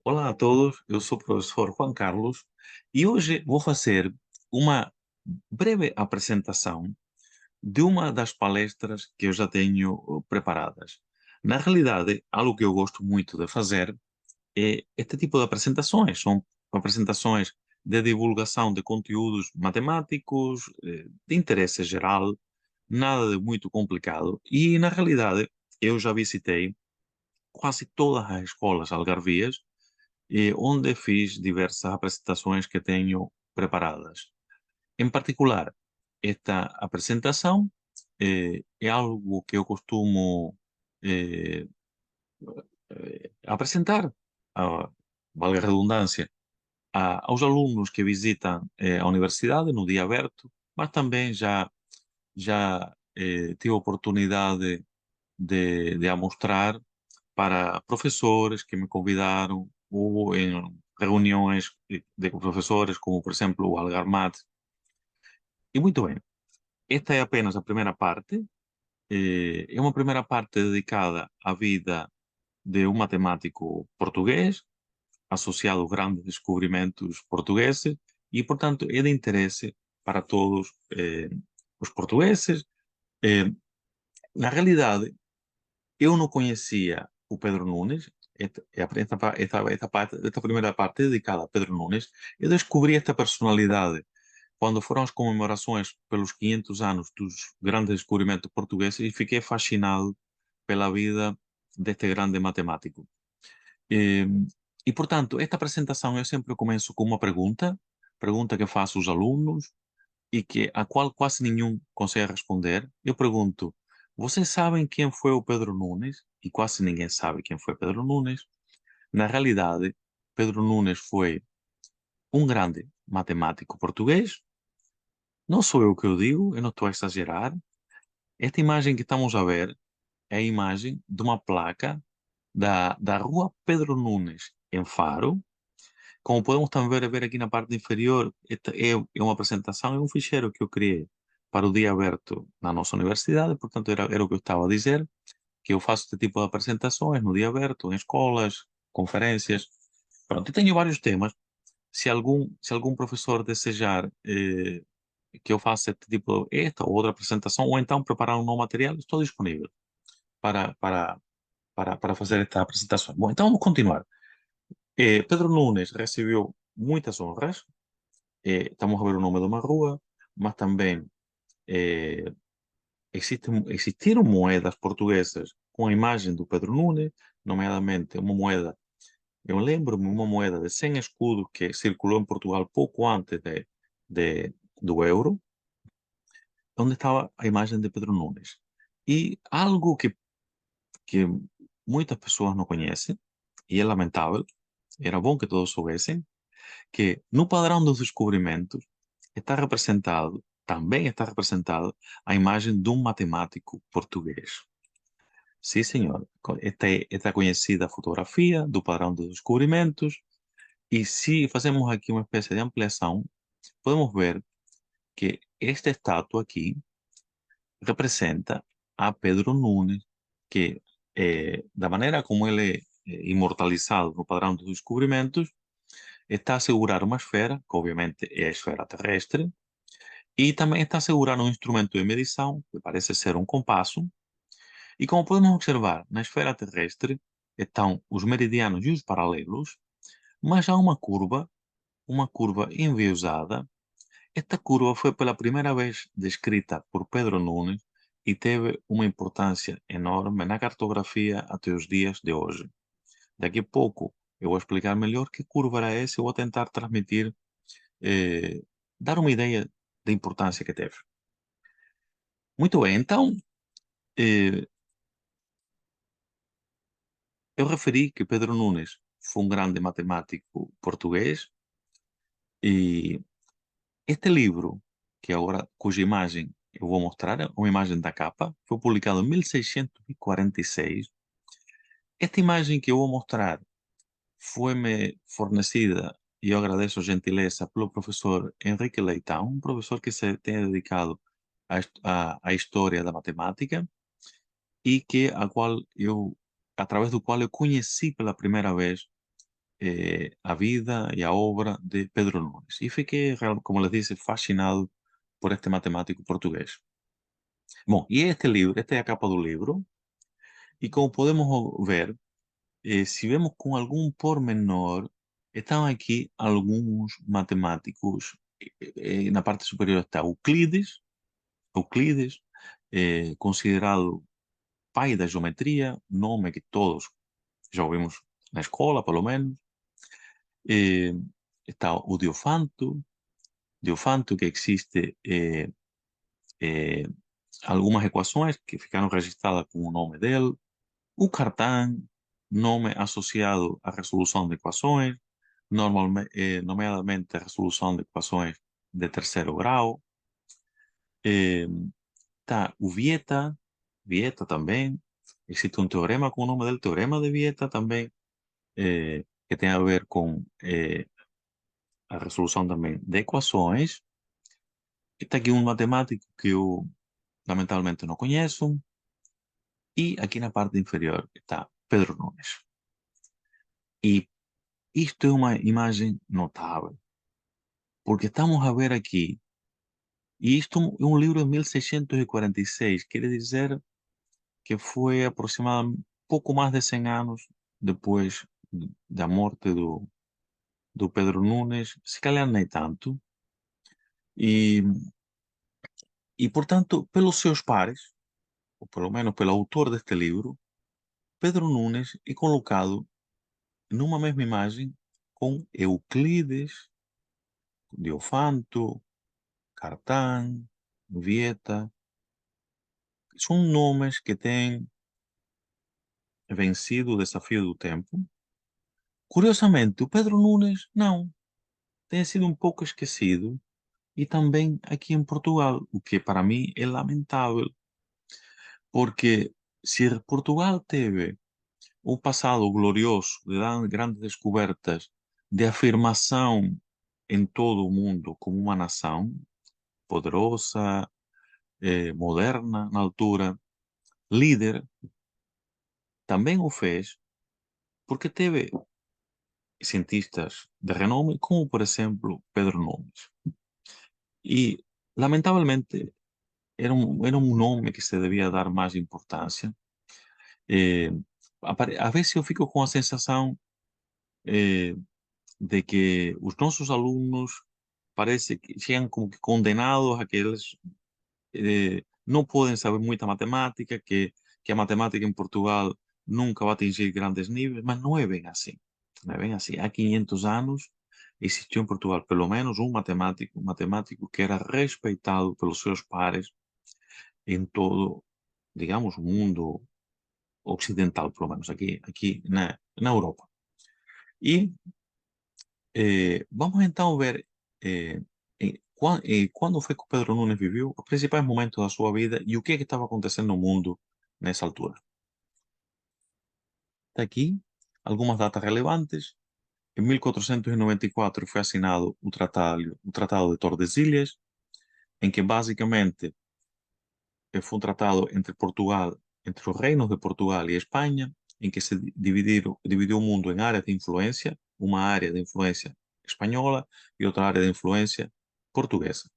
Olá a todos, eu sou o professor Juan Carlos e hoje vou fazer uma breve apresentação de uma das palestras que eu já tenho preparadas. Na realidade, algo que eu gosto muito de fazer é este tipo de apresentações. São apresentações de divulgação de conteúdos matemáticos, de interesse geral, nada de muito complicado. E, na realidade, eu já visitei quase todas as escolas algarvias onde fiz diversas apresentações que tenho preparadas. Em particular, esta apresentação é algo que eu costumo eh, apresentar, valga a redundância, aos alunos que visitam a universidade no dia aberto, mas também já tive a oportunidade de a mostrar para professores que me convidaram ou em reuniões de professores, como por exemplo o Algarmat. E muito bem, esta é apenas a primeira parte. É uma primeira parte dedicada à vida de um matemático português, associado a grandes descobrimentos portugueses, e portanto é de interesse para todos os portugueses. Eh, Na realidade, eu não conhecia o Pedro Nunes. Esta primeira parte é dedicada a Pedro Nunes. Eu descobri esta personalidade quando foram as comemorações pelos 500 anos dos grandes descobrimentos portugueses e fiquei fascinado pela vida deste grande matemático. E, portanto, esta apresentação eu sempre começo com uma pergunta que faço aos alunos e que a qual quase nenhum consegue responder. Eu pergunto: vocês sabem quem foi o Pedro Nunes? E quase ninguém sabe quem foi Pedro Nunes. Na realidade, Pedro Nunes foi um grande matemático português. Não sou eu que o digo, eu não estou a exagerar. Esta imagem que estamos a ver é a imagem de uma placa da Rua Pedro Nunes, em Faro. Como podemos também ver aqui na parte inferior, esta é uma apresentação, é um ficheiro que eu criei para o dia aberto na nossa universidade. Portanto, era o que eu estava a dizer, que eu faço este tipo de apresentações no dia aberto, em escolas, conferências. Pronto, e tenho vários temas. Se algum professor desejar que eu faça este tipo, esta ou outra apresentação, ou então preparar um novo material, estou disponível para, para, para fazer esta apresentação. Bom, então vamos continuar. Pedro Nunes recebeu muitas honras. Estamos a ver o nome de uma rua, mas também eh, existiram moedas portuguesas com a imagem do Pedro Nunes, nomeadamente uma moeda, eu lembro-me, uma moeda de 100 escudos que circulou em Portugal pouco antes do euro, onde estava a imagem de Pedro Nunes. E algo que muitas pessoas não conhecem, e é lamentável, era bom que todos soubessem, que no padrão dos descobrimentos também está representado a imagem de um matemático português. Sim, senhor. Esta conhecida fotografia do padrão dos descobrimentos. E se fazemos aqui uma espécie de ampliação, podemos ver que esta estátua aqui representa a Pedro Nunes, que da maneira como ele é imortalizado no padrão dos descobrimentos, está a segurar uma esfera, que obviamente é a esfera terrestre, e também está a segurar um instrumento de medição, que parece ser um compasso, e como podemos observar, na esfera terrestre estão os meridianos e os paralelos, mas há uma curva enviosada. Esta curva foi pela primeira vez descrita por Pedro Nunes e teve uma importância enorme na cartografia até os dias de hoje. Daqui a pouco eu vou explicar melhor que curva era essa e vou tentar transmitir, eh, dar uma ideia da importância que teve. Muito bem, então, eh, eu referi que Pedro Nunes foi um grande matemático português e este livro, cuja imagem eu vou mostrar, é uma imagem da capa, foi publicado em 1646. Esta imagem que eu vou mostrar foi-me fornecida, e eu agradeço a gentileza, pelo professor Henrique Leitão, um professor que se tem dedicado à história da matemática e através do qual eu conheci pela primeira vez a vida y a obra de Pedro Nunes. Y fiquei, como les dije, fascinado por este matemático portugués. Bom, e este livro, esta é a capa do livro, e como podemos ver, se vemos com algum pormenor, estão aqui alguns matemáticos. Na parte superior está Euclides, considerado pai da geometria, nome que todos já ouvimos na escola, pelo menos. Eh, Está o Diofanto que existe algumas equações que ficaram registradas com o nome dele. O Cartan, nome associado à resolução de equações, nomeadamente a resolução de equações de terceiro grau. Eh, Está o Vieta também. Existe um teorema com o nome dele, Teorema de Vieta também, que tem a ver com a resolução também de equações. Está aqui um matemático que eu, lamentavelmente, não conheço. E aqui na parte inferior está Pedro Nunes. E isto é uma imagem notável, porque estamos a ver aqui, e isto é um livro de 1646, quer dizer que foi aproximadamente pouco mais de 100 anos depois da morte do Pedro Nunes, se calhar nem tanto, e, e portanto, pelos seus pares, ou pelo menos pelo autor deste livro, Pedro Nunes é colocado numa mesma imagem com Euclides, Diofanto, Cartan, Vieta. São nomes que têm vencido o desafio do tempo. Curiosamente, o Pedro Nunes não. Tem sido um pouco esquecido e também aqui em Portugal, o que para mim é lamentável, porque se Portugal teve um passado glorioso de grandes descobertas, de afirmação em todo o mundo como uma nação poderosa, moderna na altura, líder, também o fez porque teve cientistas de renome, como por exemplo Pedro Nunes. E, lamentavelmente, era um nome que se devia dar mais importância. Eh, a vezes eu fico com a sensação eh, de que os nossos alunos parece que chegam como que condenados a que eles não podem saber muita matemática, que a matemática em Portugal nunca vai atingir grandes níveis, mas não é bem assim. Não é bem assim. Há 500 anos existiu em Portugal pelo menos um matemático que era respeitado pelos seus pares em todo, digamos, o mundo ocidental, pelo menos aqui na Europa. E vamos então ver quando foi que o Pedro Nunes viveu, os principais momentos da sua vida e o que é que estava acontecendo no mundo nessa altura. Está aqui algumas datas relevantes. Em 1494 foi assinado o Tratado de Tordesilhas, em que basicamente foi um tratado entre os reinos de Portugal e Espanha, em que se dividiu o mundo em áreas de influência, uma área de influência espanhola e outra área de influência portuguesa.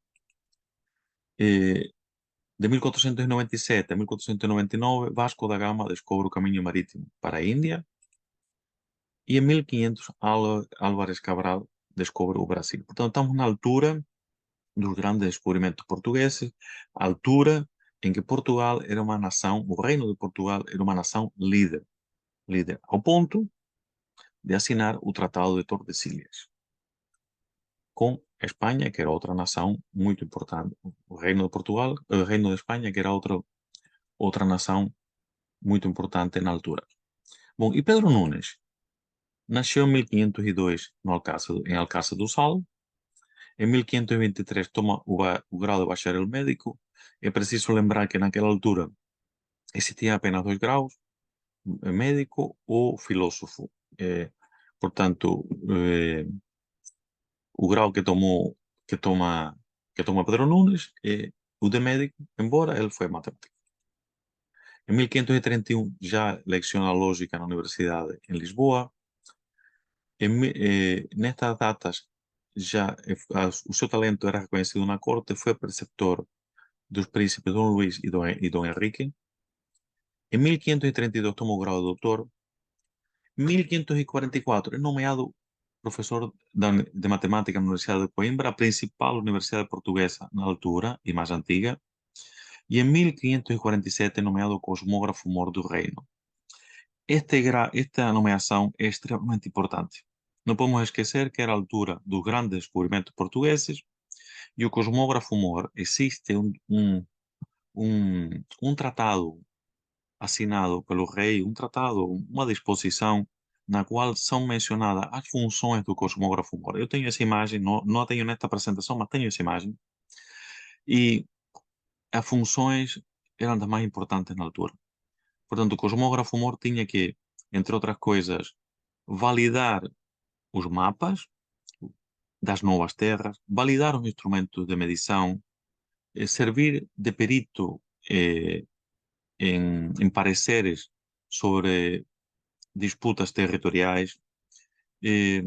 De 1497 a 1499, Vasco da Gama descobre o caminho marítimo para a Índia e em 1500 Álvares Cabral descobre o Brasil. Portanto, estamos na altura dos grandes descobrimentos portugueses, a altura em que Portugal era uma nação, o Reino de Portugal era uma nação líder, ao ponto de assinar o Tratado de Tordesilhas com a Espanha, que era outra nação muito importante, o Reino de Portugal, o Reino de Espanha, que era outra nação muito importante na altura. Bom, e Pedro Nunes nasceu em 1502 em Alcácer do Sal. Em 1523 toma o grau de bacharel médico. É preciso lembrar que naquela altura existia apenas dois graus, médico ou filósofo. Portanto, o grau que toma, que toma Pedro Nunes é o de médico, embora ele foi matemático. Em 1531 já leciona lógica na Universidade em Lisboa. Nestas datas, o seu talento era reconhecido na corte, foi preceptor dos príncipes Dom Luís e Dom Henrique. Em 1532 tomou o grau de doutor. Em 1544 é nomeado professor de matemática na Universidade de Coimbra, a principal universidade portuguesa na altura e mais antiga. E em 1547 é nomeado cosmógrafo-mor do reino. Esta nomeação é extremamente importante. Não podemos esquecer que era a altura dos grandes descobrimentos portugueses e o cosmógrafo-mor existe um tratado assinado pelo rei, um tratado, uma disposição na qual são mencionadas as funções do cosmógrafo-mor. Eu tenho essa imagem, não a tenho nesta apresentação, mas tenho essa imagem. E as funções eram das mais importantes na altura. Portanto, o cosmógrafo-mor tinha que, entre outras coisas, validar os mapas das novas terras, validar os instrumentos de medição, servir de perito em pareceres sobre disputas territoriais, eh,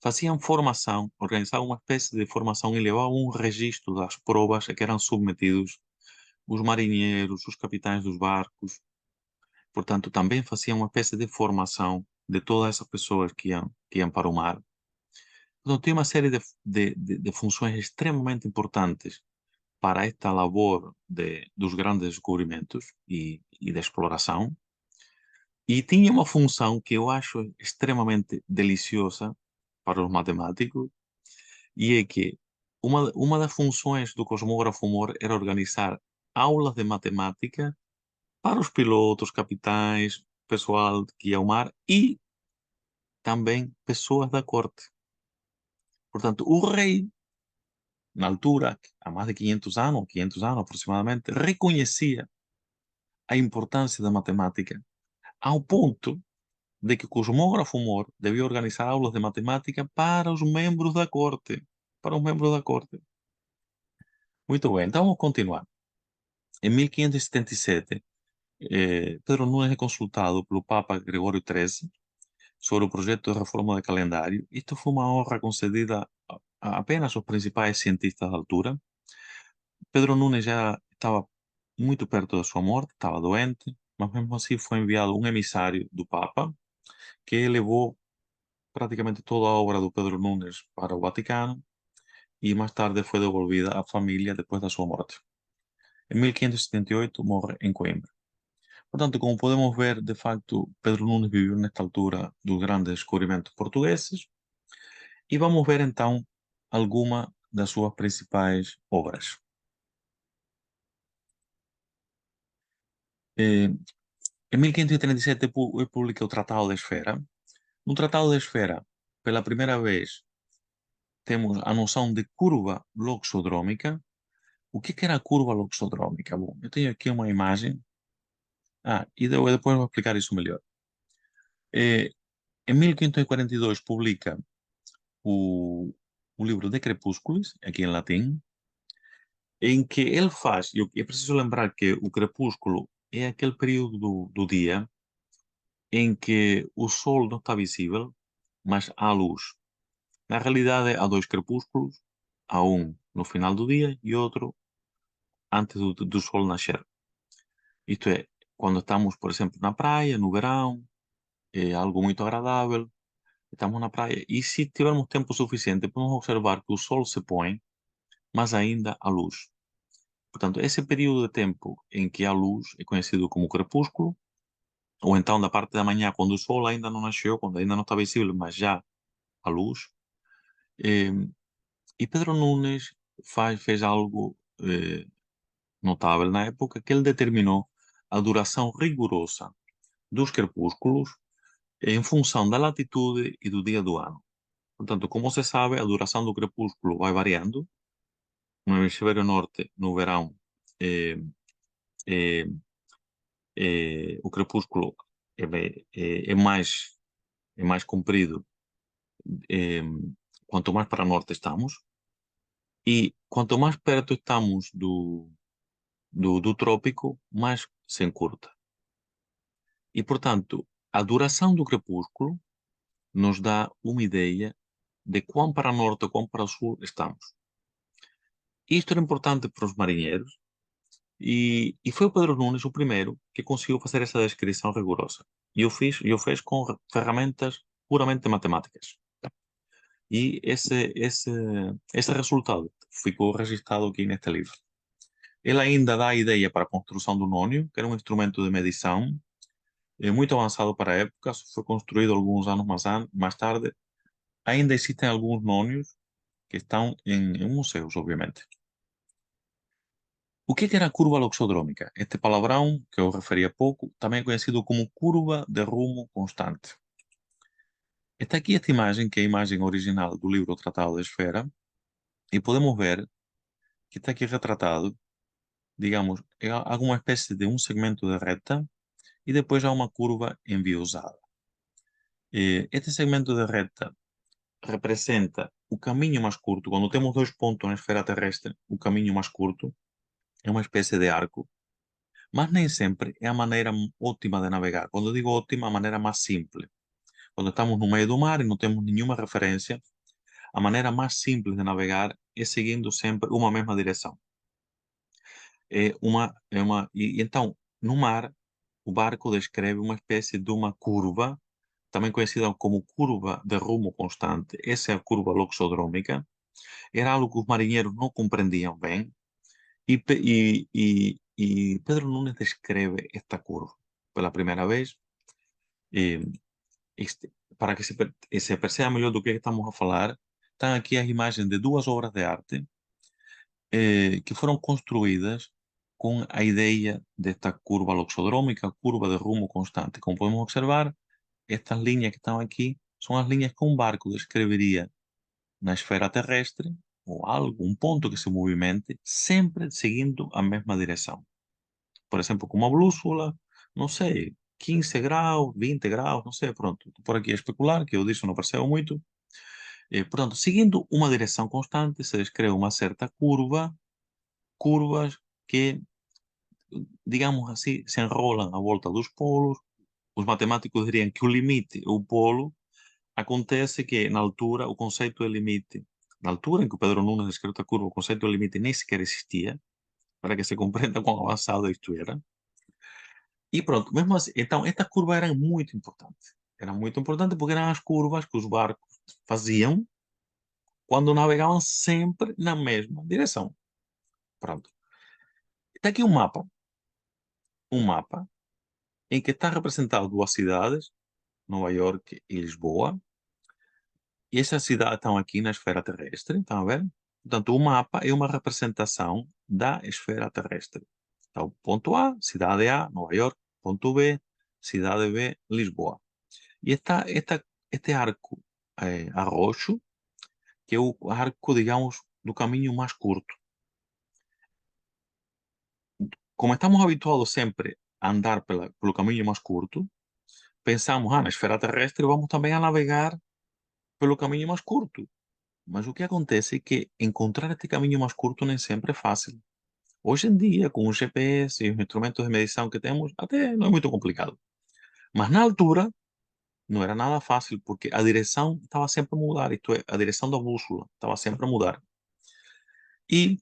faziam formação, organizavam uma espécie de formação e levavam um registro das provas a que eram submetidos os marinheiros, os capitães dos barcos. Portanto, também faziam uma espécie de formação de todas essas pessoas que iam para o mar. Então, tem uma série de funções extremamente importantes para esta labor dos grandes descobrimentos e da exploração. E tinha uma função que eu acho extremamente deliciosa para os matemáticos, e é que uma das funções do cosmógrafo-mor era organizar aulas de matemática para os pilotos, capitães, pessoal que ia ao mar e também pessoas da corte. Portanto, o rei, na altura, há mais de 500 anos aproximadamente, reconhecia a importância da matemática ao ponto de que o cosmógrafo-mor devia organizar aulas de matemática para os membros da corte. Para os membros da corte. Muito bem, então vamos continuar. Em 1577, Pedro Nunes é consultado pelo Papa Gregório XIII sobre o projeto de reforma do calendário. Isto foi uma honra concedida a apenas aos principais cientistas da altura. Pedro Nunes já estava muito perto da sua morte, estava doente, mas mesmo assim foi enviado um emissário do Papa que levou praticamente toda a obra do Pedro Nunes para o Vaticano e mais tarde foi devolvida à família depois da sua morte. Em 1578 morre em Coimbra. Portanto, como podemos ver, de facto, Pedro Nunes viveu nesta altura dos grandes descobrimentos portugueses e vamos ver então alguma das suas principais obras. Em 1537 ele publica o Tratado da Esfera. No Tratado da Esfera, pela primeira vez, temos a noção de curva loxodrômica. O que era a curva loxodrômica? Bom, eu tenho aqui uma imagem. E eu depois vou explicar isso melhor. Eh, Em 1542 publica o livro De Crepúsculos, aqui em latim, em que ele faz, e é preciso lembrar que o crepúsculo é aquele período do dia em que o sol não está visível, mas há luz. Na realidade, há dois crepúsculos, há um no final do dia e outro antes do sol nascer. Isto é, quando estamos, por exemplo, na praia, no verão, é algo muito agradável, estamos na praia e se tivermos tempo suficiente, podemos observar que o sol se põe, mas ainda há luz. Portanto, esse período de tempo em que há luz é conhecido como crepúsculo, ou então da parte da manhã, quando o sol ainda não nasceu, quando ainda não está visível, mas já há luz. Eh, e Pedro Nunes fez algo notável na época, que ele determinou a duração rigorosa dos crepúsculos em função da latitude e do dia do ano. Portanto, como se sabe, a duração do crepúsculo vai variando. No hemisfério norte, no verão, eh, eh, o crepúsculo é mais comprido eh, quanto mais para norte estamos, e quanto mais perto estamos do trópico, mais se encurta. E, portanto, a duração do crepúsculo nos dá uma ideia de quão para norte ou quão para sul estamos. Isto era importante para os marinheiros e foi o Pedro Nunes o primeiro que conseguiu fazer essa descrição rigorosa. E eu fiz com ferramentas puramente matemáticas. E esse resultado ficou registrado aqui neste livro. Ele ainda dá a ideia para a construção do nônio, que era um instrumento de medição muito avançado para a época, foi construído alguns anos mais tarde. Ainda existem alguns nônios que estão em museus, obviamente. O que era a curva loxodrômica? Este palavrão, que eu referi há pouco, também é conhecido como curva de rumo constante. Está aqui esta imagem, que é a imagem original do livro Tratado da Esfera, e podemos ver que está aqui retratado, digamos, alguma espécie de um segmento de reta e depois há uma curva enviosada. Este segmento de reta representa o caminho mais curto. Quando temos dois pontos na esfera terrestre, o caminho mais curto é uma espécie de arco, mas nem sempre é a maneira ótima de navegar. Quando eu digo ótima, a maneira mais simples. Quando estamos no meio do mar e não temos nenhuma referência, a maneira mais simples de navegar é seguindo sempre uma mesma direção. E então, no mar, o barco descreve uma espécie de uma curva, também conhecida como curva de rumo constante. Essa é a curva loxodrômica. Era algo que os marinheiros não compreendiam bem, e Pedro Nunes descreve esta curva pela primeira vez, eh, para que se perceba melhor do que estamos a falar. Estão aqui as imagens de duas obras de arte que foram construídas com a ideia desta curva loxodrômica, curva de rumo constante. Como podemos observar, estas linhas que estão aqui são as linhas que um barco descreveria na esfera terrestre, ou algo, um ponto que se movimente, sempre seguindo a mesma direção. Por exemplo, com uma bússola, não sei, 15 graus, 20 graus, não sei, pronto. Por aqui a especular, que eu disso não percebo muito. Pronto, seguindo uma direção constante, se descreve uma certa curvas que, digamos assim, se enrolam à volta dos polos. Os matemáticos diriam que o limite, o polo, acontece que na altura o conceito de limite, na altura em que o Pedro Nunes descreveu a curva, o conceito de limite nem sequer existia, para que se compreenda quão avançado isto era. E pronto, mesmo assim, então esta curva era muito importante. Era muito importante porque eram as curvas que os barcos faziam quando navegavam sempre na mesma direção. Pronto. Está aqui um mapa em que está representado duas cidades, Nova York e Lisboa, e essas cidades estão aqui na esfera terrestre, estão a ver? Portanto, o mapa é uma representação da esfera terrestre. Então, ponto A, cidade A, Nova York, ponto B, cidade B, Lisboa. E este arco a roxo, que é o arco, digamos, do caminho mais curto. Como estamos habituados sempre a andar pelo caminho mais curto, pensamos, na esfera terrestre vamos também a navegar pelo caminho mais curto. Mas o que acontece é que encontrar este caminho mais curto nem sempre é fácil. Hoje em dia, com o GPS e os instrumentos de medição que temos, até não é muito complicado. Mas na altura, não era nada fácil, porque a direção estava sempre a mudar, isto é, a direção da bússola estava sempre a mudar. E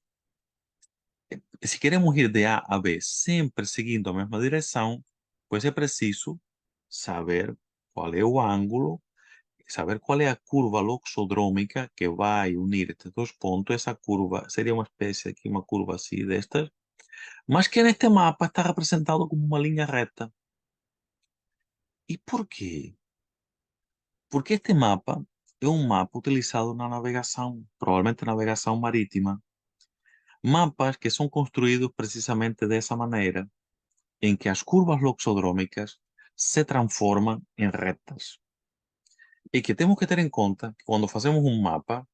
se queremos ir de A a B sempre seguindo a mesma direção, pois é preciso saber qual é o ângulo, saber qual é a curva loxodrômica que vai unir estes dois pontos. Essa curva seria uma espécie aqui, uma curva assim destas, mas que neste mapa está representado como uma linha reta. E porquê? Porque este mapa é um mapa utilizado na navegação, provavelmente navegação marítima. Mapas que são construídos precisamente dessa maneira, em que as curvas loxodrômicas se transformam em retas. E que temos que ter em conta que quando fazemos um mapa,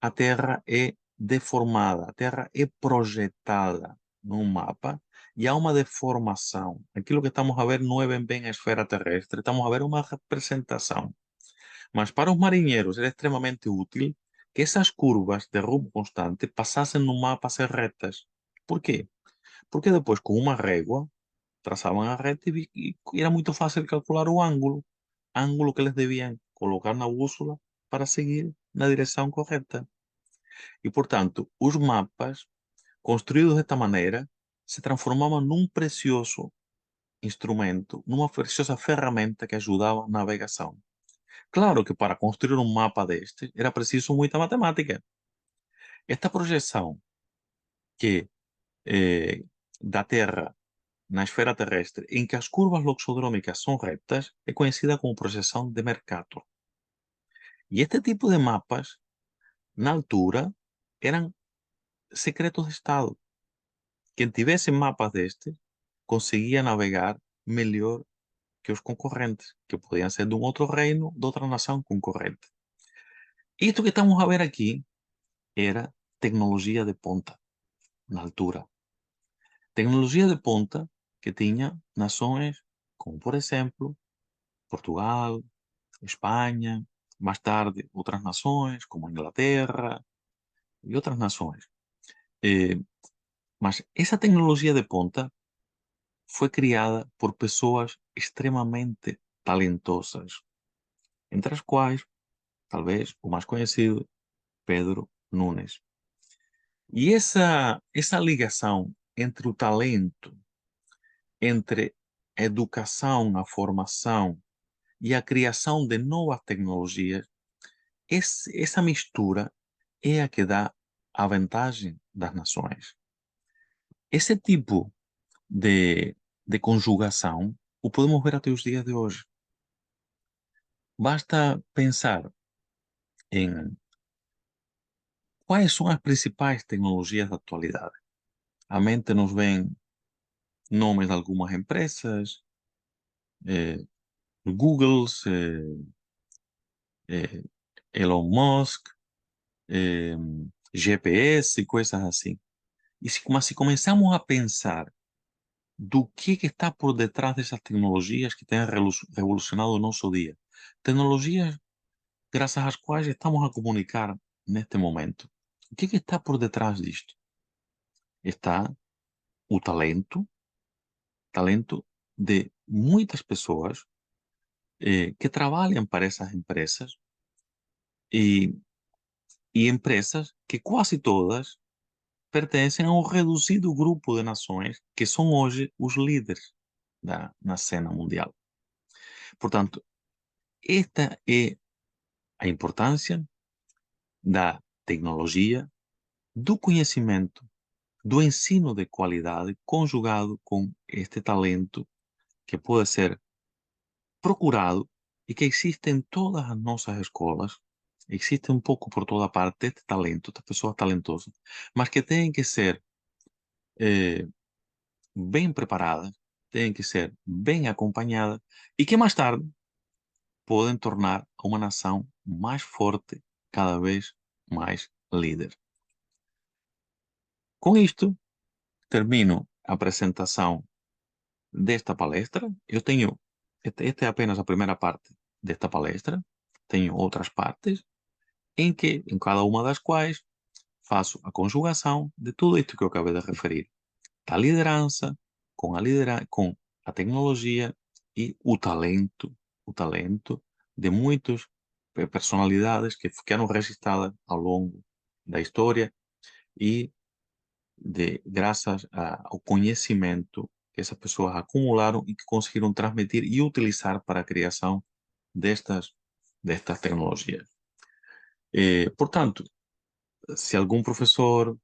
a Terra é deformada, a Terra é projetada num mapa e há uma deformação. Aquilo que estamos a ver não é bem a esfera terrestre, estamos a ver uma representação. Mas para os marinheiros era extremamente útil que essas curvas de rumo constante passassem no mapa a ser retas. Por quê? Porque depois, com uma régua, traçavam a reta e era muito fácil calcular o ângulo que eles deviam colocar na bússola para seguir na direção correta. E, portanto, os mapas, construídos desta maneira, se transformavam num precioso instrumento, numa preciosa ferramenta que ajudava a navegação. Claro que para construir um mapa deste era preciso muita matemática. Esta projeção que da Terra na esfera terrestre, em que as curvas loxodrômicas são retas, é conhecida como projeção de Mercator. E este tipo de mapas, na altura, eram secretos de Estado. Quem tivesse mapas destes conseguia navegar melhor que os concorrentes, que podiam ser de um outro reino, de outra nação concorrente. Isto que estamos a ver aqui era tecnologia de ponta, na altura. Tecnologia de ponta que tinha nações como, por exemplo, Portugal, Espanha, mais tarde outras nações como a Inglaterra e outras nações. Mas essa tecnologia de ponta foi criada por pessoas extremamente talentosas, entre as quais, talvez, o mais conhecido, Pedro Nunes. E essa ligação entre o talento, entre a educação, a formação e a criação de novas tecnologias, essa mistura é a que dá a vantagem das nações. Esse tipo de conjugação o podemos ver até os dias de hoje. Basta pensar em quais são as principais tecnologias da atualidade. À mente nos vêm nomes de algumas empresas, eh, Google, eh, Elon Musk, eh, GPS e coisas assim. Mas se começamos a pensar do que está por detrás dessas tecnologias que têm revolucionado o nosso dia, tecnologias graças às quais estamos a comunicar neste momento. O que está por detrás disto? Está o talento de muitas pessoas que trabalham para essas empresas e, e empresas que quase todas pertencem a um reduzido grupo de nações que são hoje os líderes na cena mundial. Portanto, esta é a importância da tecnologia, do conhecimento, do ensino de qualidade conjugado com este talento que pode ser procurado e que existe em todas as nossas escolas. Existe um pouco por toda parte este talento, estas pessoas talentosas, mas que têm que ser eh, bem preparadas, têm que ser bem acompanhadas e que mais tarde podem tornar uma nação mais forte, cada vez mais líder. Com isto, termino a apresentação desta palestra. Eu tenho, esta é apenas a primeira parte desta palestra, tenho outras partes, em cada uma das quais faço a conjugação de tudo isto que eu acabei de referir, da liderança, com a tecnologia e o talento de muitas personalidades que ficaram registradas ao longo da história e graças ao conhecimento que essas pessoas acumularam e que conseguiram transmitir e utilizar para a criação destas tecnologias. Portanto, se algum professor,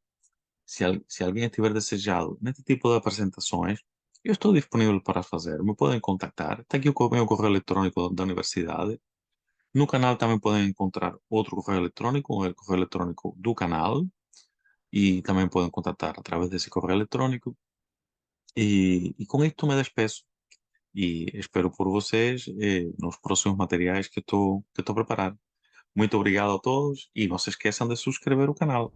se alguém estiver desejado neste tipo de apresentações, eu estou disponível para fazer. Me podem contactar. Está aqui o meu correio eletrônico da universidade. No canal também podem encontrar outro correio eletrônico, o correio eletrônico do canal, e também podem contactar através desse correio eletrônico. E com isto me despeço e espero por vocês nos próximos materiais que estou a preparar. Muito obrigado a todos e não se esqueçam de subscrever o canal.